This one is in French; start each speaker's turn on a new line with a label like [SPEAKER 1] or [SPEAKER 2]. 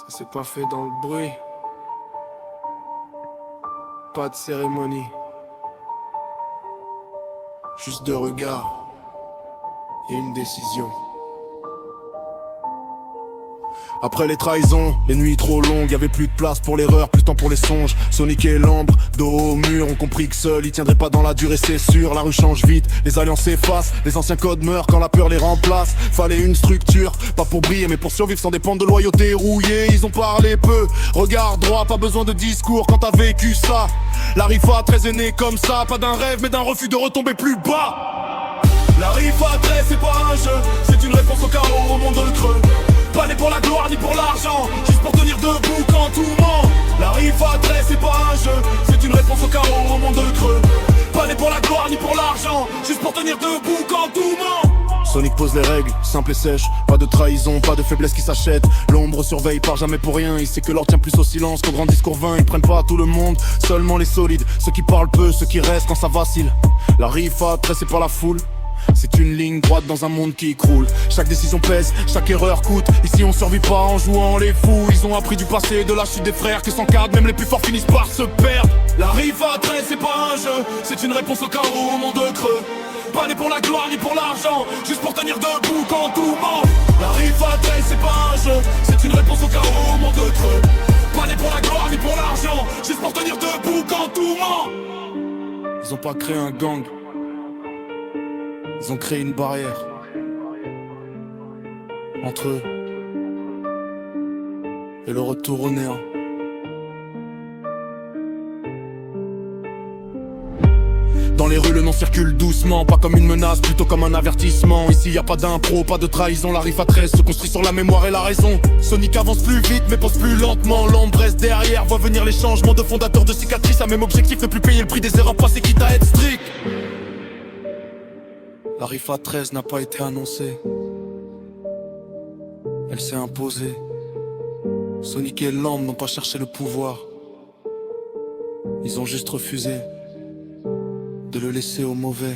[SPEAKER 1] Ça s'est pas fait dans le bruit. Pas de cérémonie. Juste deux regards et une décision. Après les trahisons, les nuits trop longues, y'avait plus de place pour l'erreur, plus de temps pour les songes. Sonic et l'ambre, dos au mur, ont compris que seuls ils tiendraient pas dans la durée, c'est sûr. La rue change vite, les alliances s'effacent, les anciens codes meurent quand la peur les remplace. Fallait une structure, pas pour briller mais pour survivre sans dépendre de loyauté rouillée. Ils ont parlé peu, regard droit, pas besoin de discours quand t'as vécu ça. La rifa 13 est née comme ça, pas d'un rêve mais d'un refus de retomber plus bas. La rifa 13 c'est pas un jeu, c'est une réponse au chaos, au monde creux. Pas né pour la gloire ni pour l'argent, juste pour tenir debout quand tout ment. La rifa 13 c'est pas un jeu, c'est une réponse au chaos, au monde creux. Pas né pour la gloire ni pour l'argent, juste pour tenir debout quand tout ment. Sonic pose les règles, simple et sèche. Pas de trahison, pas de faiblesse qui s'achète. L'ombre surveille, part jamais pour rien. Il sait que l'or tient plus au silence qu'au grand discours vain. Ils prennent pas tout le monde, seulement les solides. Ceux qui parlent peu, ceux qui restent quand ça vacille. La rifa 13 c'est pas la foule, c'est une ligne droite dans un monde qui croule. Chaque décision pèse, chaque erreur coûte. Ici on survit pas en jouant les fous. Ils ont appris du passé, de la chute des frères qui s'encadrent, même les plus forts finissent par se perdre. La rifa 13 c'est pas un jeu, c'est une réponse au chaos, au monde creux. Pas né pour la gloire ni pour l'argent, juste pour tenir debout quand tout ment. La rifa 13 c'est pas un jeu, c'est une réponse au chaos, au monde creux. Pas né pour la gloire ni pour l'argent, juste pour tenir debout quand tout ment. Ils ont pas créé un gang, ils ont créé une barrière entre eux et le retour au néant. Dans les rues le nom circule doucement, pas comme une menace, plutôt comme un avertissement. Ici y a pas d'impro, pas de trahison, la rifa 13 se construit sur la mémoire et la raison. Sonic avance plus vite mais pense plus lentement, l'ombre reste derrière, voit venir les changements de fondateurs de cicatrices. A même objectif, ne plus payer le prix des erreurs passées quitte à être strict. La rifa 13 n'a pas été annoncée, elle s'est imposée. Sonic et l'ambre n'ont pas cherché le pouvoir, ils ont juste refusé de le laisser aux mauvais.